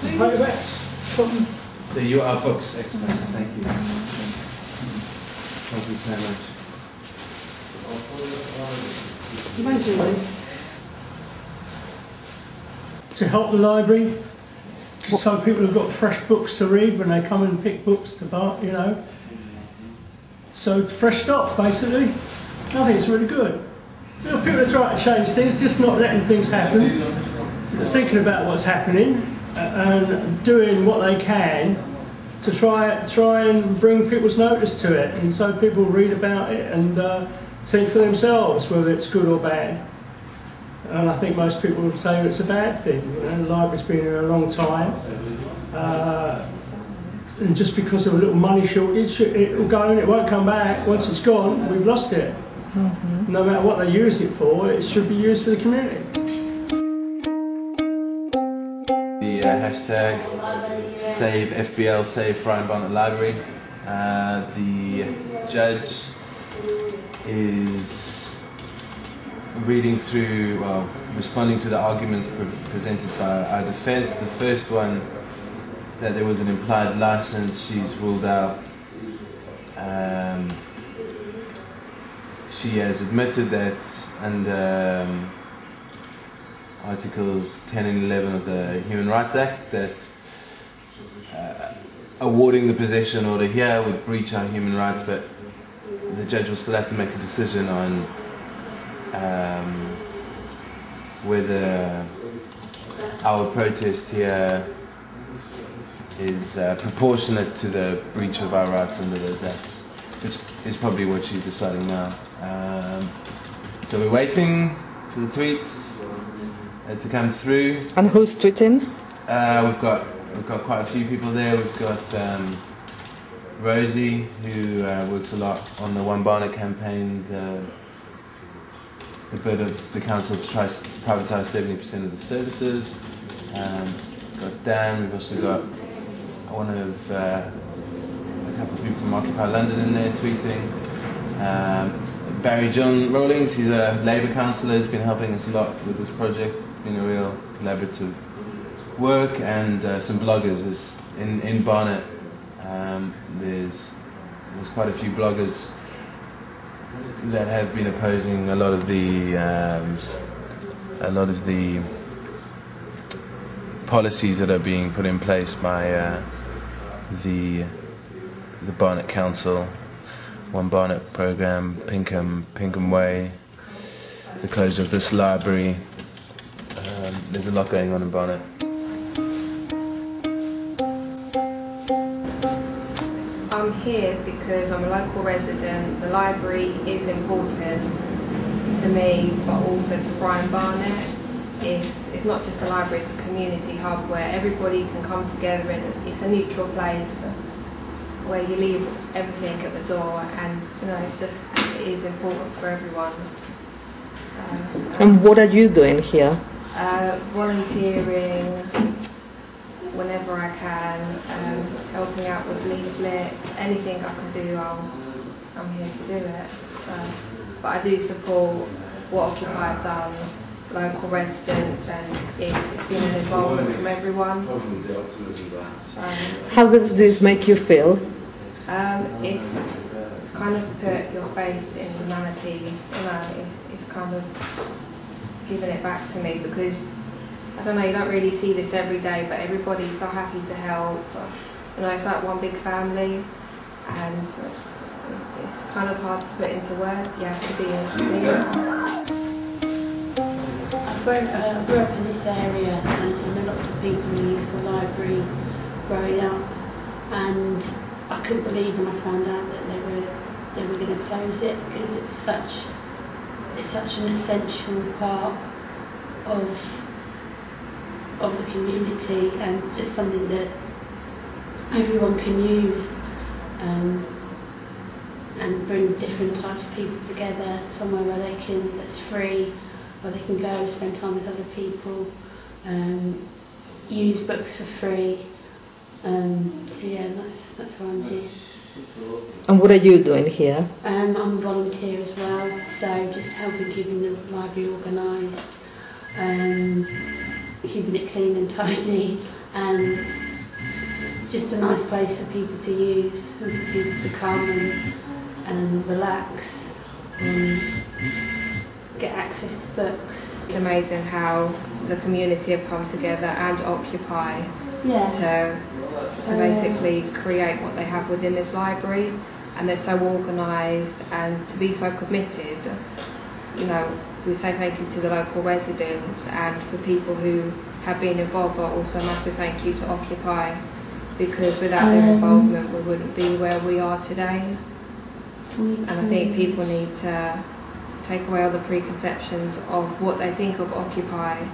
So you are books, excellent, thank you. Thank you so much. To help the library, because some people have got fresh books to read when they come and pick books to buy, you know. So fresh stuff, basically. I think it's really good. You know, people are trying to change things, just not letting things happen. They're thinking about what's happening and doing what they can to try and bring people's notice to it, and so people read about it and think for themselves whether it's good or bad. And I think most people would say it's a bad thing. You know, the library's been here a long time, and just because of a little money shortage, it will go and it won't come back. Once it's gone, we've lost it. No matter what they use it for, it should be used for the community. The hashtag Save FBL, Save Friern Barnet Library. The judge is reading through, well, responding to the arguments presented by our defence. The first one, that there was an implied license, she's ruled out. She has admitted that under Articles 10 and 11 of the Human Rights Act, that awarding the possession order here would breach our human rights, but the judge will still have to make a decision on whether our protest here is proportionate to the breach of our rights under those acts, which is probably what she's deciding now. So we're waiting for the tweets to come through. And who's tweeting? We've got quite a few people there. We've got Rosie, who works a lot on the One Barnet campaign, the bit of the council to try to privatise 70% of the services. We've got Dan. We've also got a couple of people from Occupy London in there tweeting. Barry John Rawlings, he's a Labour councillor, he's been helping us a lot with this project. It's been a real collaborative work, and some bloggers in Barnet. There's quite a few bloggers that have been opposing a lot of the policies that are being put in place by the Barnet Council, One Barnet programme, Pinkham Way, the closure of this library. There's a lot going on in Barnet. I'm here because I'm a local resident. The library is important to me, but also to Friern Barnet. It's not just a library, it's a community hub where everybody can come together, and it's a neutral place where you leave everything at the door, and you know, it is important for everyone. And what are you doing here? Volunteering whenever I can, helping out with leaflets, anything I can do, I'm here to do it. So, but I do support what Occupy have done, local residents, and it's been an involvement from everyone. How does this make you feel? It's kind of put your faith in humanity, you know, it's kind of giving it back to me, because I don't know, you don't really see this every day, but everybody's so happy to help. You know, it's like one big family, and it's kind of hard to put into words. You have to be able to see it. I grew up in this area, and I know lots of people who used the library growing up, and I couldn't believe when I found out that they were going to close it, because it's such an essential part of the community, and just something that everyone can use, and bring different types of people together, somewhere where that's free, where they can go and spend time with other people, use books for free. So yeah, that's why I'm here. And what are you doing here? I'm a volunteer as well, so just helping keeping the library organised, keeping it clean and tidy, and just a nice place for people to use and for people to come and relax and get access to books. It's amazing how the community have come together and Occupy to basically create what they have within this library, and they're so organised and to be so committed. You know, we say thank you to the local residents and for people who have been involved, but also a massive thank you to Occupy, because without their involvement we wouldn't be where we are today. And I think people need to take away all the preconceptions of what they think of Occupy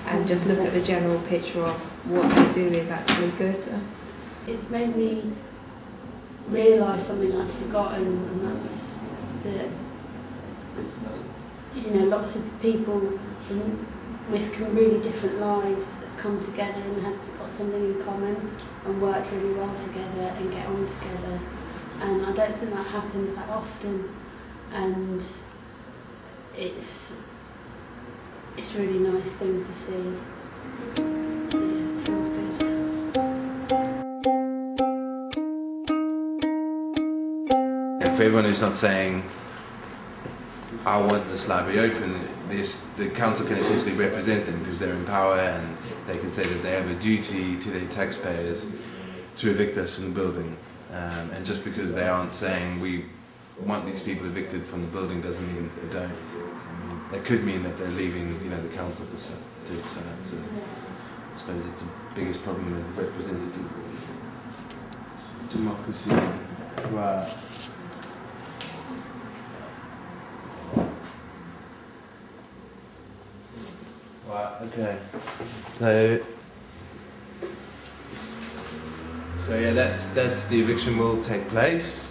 and just look at the general picture of what they do is actually good. It's made me realise something I'd forgotten, and that's that, you know, lots of people with really different lives have come together and got something in common and worked really well together and get on together. And I don't think that happens that often, and it's a really nice thing to see. Yeah, it feels good. And for everyone who's not saying, I want this library open, the council can essentially represent them because they're in power, and they can say that they have a duty to their taxpayers to evict us from the building. And just because they aren't saying we want these people evicted from the building doesn't mean that they don't. I mean, that could mean that they're leaving, you know, the council to decide. So I suppose it's the biggest problem with representative democracy. Right. Right. Okay. So yeah, that's the eviction will take place.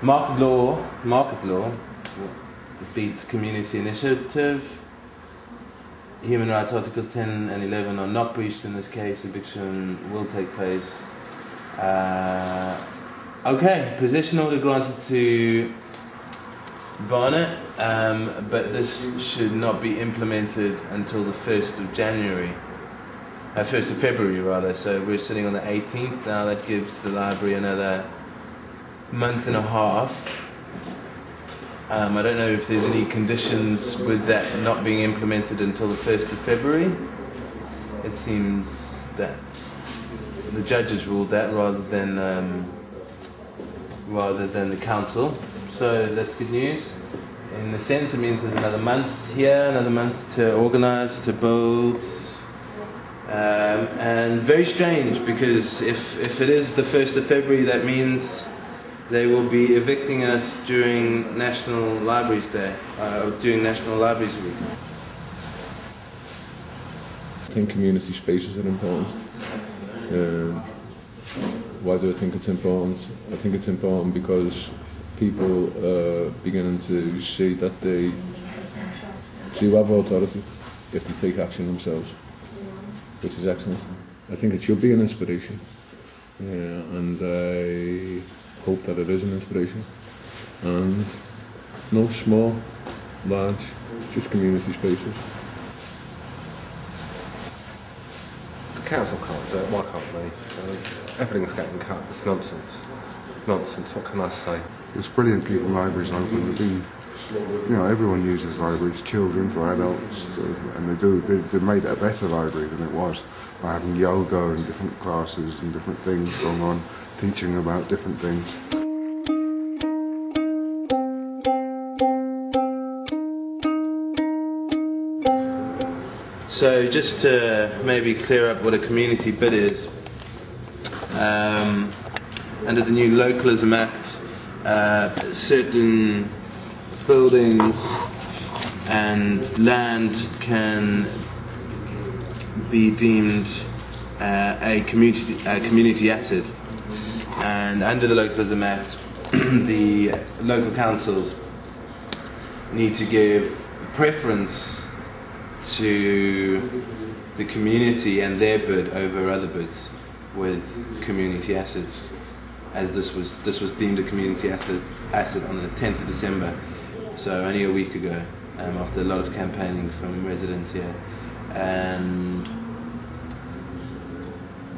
Market law beats community initiative. Human rights articles 10 and 11 are not breached in this case. Eviction will take place. Okay, possession order granted to Barnet, but this should not be implemented until the 1st of January. 1st of February rather, so we're sitting on the 18th now. That gives the library another month and a half. I don't know if there's any conditions with that not being implemented until the 1st of February. It seems that the judges ruled that rather than the council. So that's good news. In a sense, it means there's another month here, another month to organise, to build. And very strange, because if it is the 1st of February, that means they will be evicting us during National Libraries Day, during National Libraries Week. I think community spaces are important. Why do I think it's important? I think it's important because people are beginning to see that they do have authority if they take action themselves, which is excellent. I think it should be an inspiration, and I hope that it is an inspiration. And no small, large, just community spaces. The council can't do it, why can't they? Everything's getting cut, it's nonsense. Nonsense, what can I say? It's brilliant keeping libraries open. They've been, you know, everyone uses libraries, children to adults, and they've made it a better library than it was by having yoga and different classes and different things going on, teaching about different things. So just to maybe clear up what a community bid is, under the new Localism Act, certain buildings and land can be deemed a community asset, and under the Localism Act the local councils need to give preference to the community and their bid over other bids with community assets, as this was deemed a community asset on the 10th of December, so only a week ago. after a lot of campaigning from residents here. And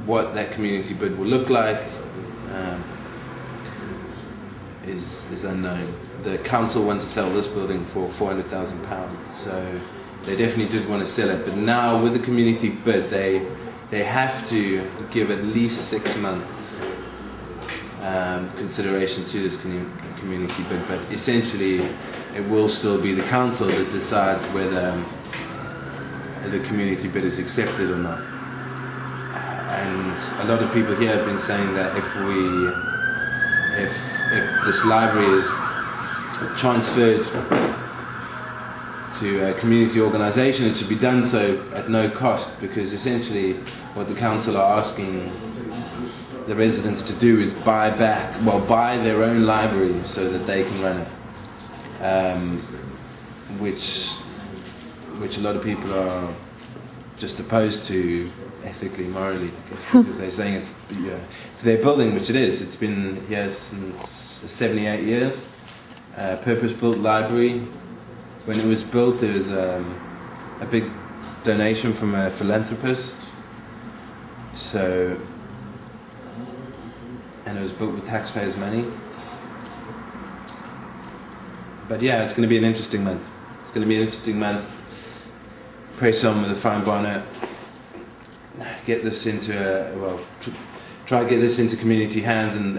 what that community bid will look like is unknown. The council want to sell this building for £400,000, so they definitely did want to sell it. But now with the community bid, they have to give at least 6 months consideration to this community bid. But essentially, it will still be the council that decides whether the community bid is accepted or not. And a lot of people here have been saying that if this library is transferred to a community organisation, it should be done so at no cost, because essentially what the council are asking the residents to do is buy their own library so that they can run it, which a lot of people are just opposed to ethically, morally, I guess, because they're saying it's their building, which it is. It's been here since 78 years. Purpose-built library. When it was built, there was a big donation from a philanthropist. So, and it was built with taxpayers' money. But yeah, it's going to be an interesting month. It's going to be an interesting month. Press on with the Friern Barnet. Get this into try to get this into community hands, and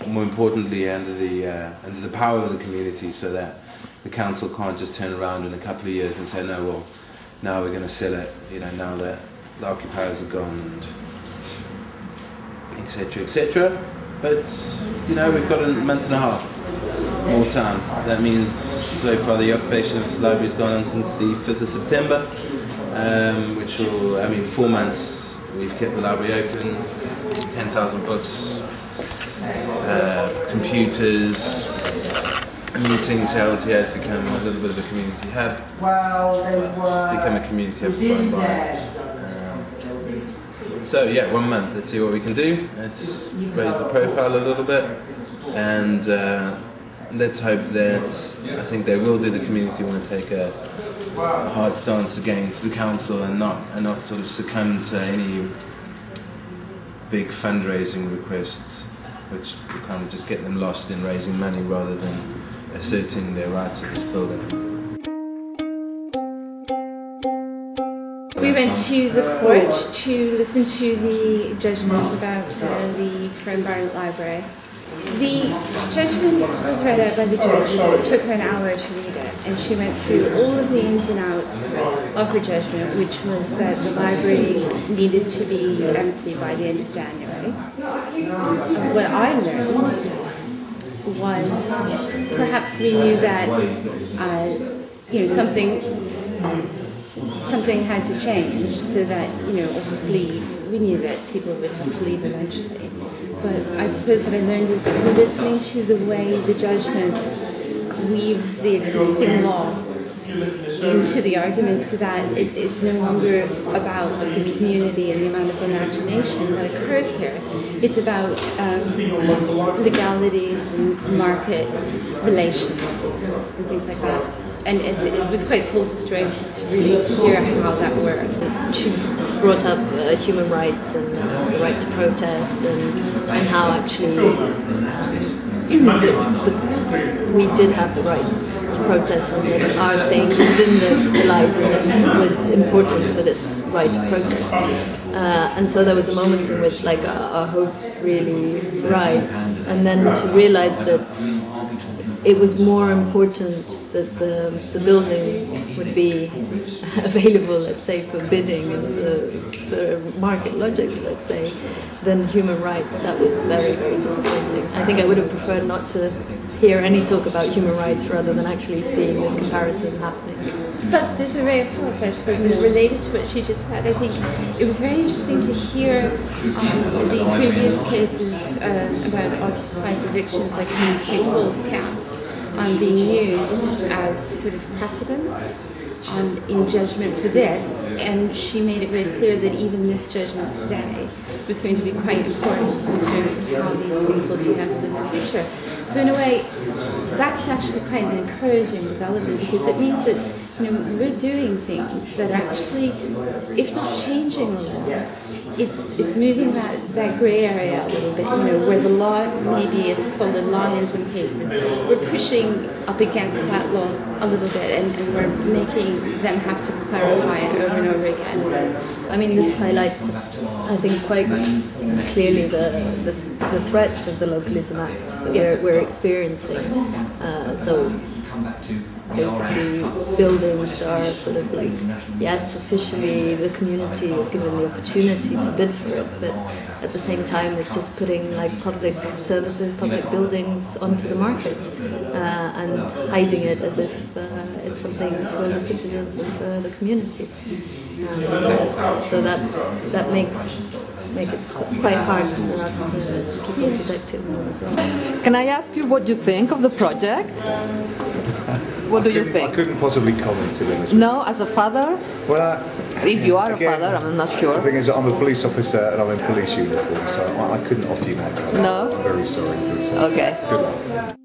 more importantly, under the power of the community, so that the council can't just turn around in a couple of years and say, no, well, now we're going to sell it. You know, now that the occupiers are gone, and etc., etc. But you know, we've got a month and a half more time. That means so far the occupation of this library has gone on since the 5th of September, which will, I mean, 4 months we've kept the library open, 10,000 books, computers, meetings held here. It's become a little bit of a community hub. It's become a community hub for Friern Barnet. So yeah, 1 month. Let's see what we can do. Let's raise the profile a little bit, and let's hope that, I think they will do, the community want to take a hard stance against the council and not sort of succumb to any big fundraising requests, which will kind of just get them lost in raising money rather than asserting their rights to this building. We went to the court to listen to the judgment about the Friern Barnet Library. The judgment was read out by the judge. It took her an hour to read it, and she went through all of the ins and outs of her judgment, which was that the library needed to be empty by the end of January. What I learned was perhaps we knew that something had to change, so that, obviously we knew that people would have to leave eventually. But I suppose what I learned is listening to the way the judgment weaves the existing law into the argument, so that it's no longer about the community and the amount of imagination that occurred here. It's about legalities and market relations and things like that. And it was quite soul-destroying to really hear how that worked. She brought up human rights and the right to protest, and how actually we did have the right to protest, and that our staying within the library was important for this right to protest. And so there was a moment in which our hopes really rise, and then to realize that it was more important that the building would be available, let's say, for bidding and for market logic, let's say, than human rights. That was very, very disappointing. I think I would have preferred not to hear any talk about human rights rather than actually seeing this comparison happening. But there's a ray of hope, I suppose, related to what she just said. I think it was very interesting to hear the previous cases about occupied evictions, like in St. Paul's camp, being used as sort of precedents in judgment for this, and she made it very clear that even this judgment today was going to be quite important in terms of how these things will be handled in the future. So in a way, that's actually quite an encouraging development because it means that we're doing things that are actually, if not changing the law, it's moving that grey area a little bit, where the law maybe is solid law in some cases. We're pushing up against that law a little bit and we're making them have to clarify it over and over again. I mean, this highlights, I think, quite clearly the threat of the Localism Act that we're experiencing. So basically, buildings are sort of like, yes, officially the community is given the opportunity to bid for it, but at the same time it's just putting like public services, public buildings onto the market and hiding it as if it's something for the citizens and for the community. So that makes it quite hard for us to keep on protecting them as well. Can I ask you what you think of the project? What do you think? I couldn't possibly comment, to be honest. No, as a father? Well, if you are again, a father, I'm not sure. The thing is, I'm a police officer and I'm in police uniform, so I couldn't offer you my comment. No? I'm very sorry. But, okay. Good luck.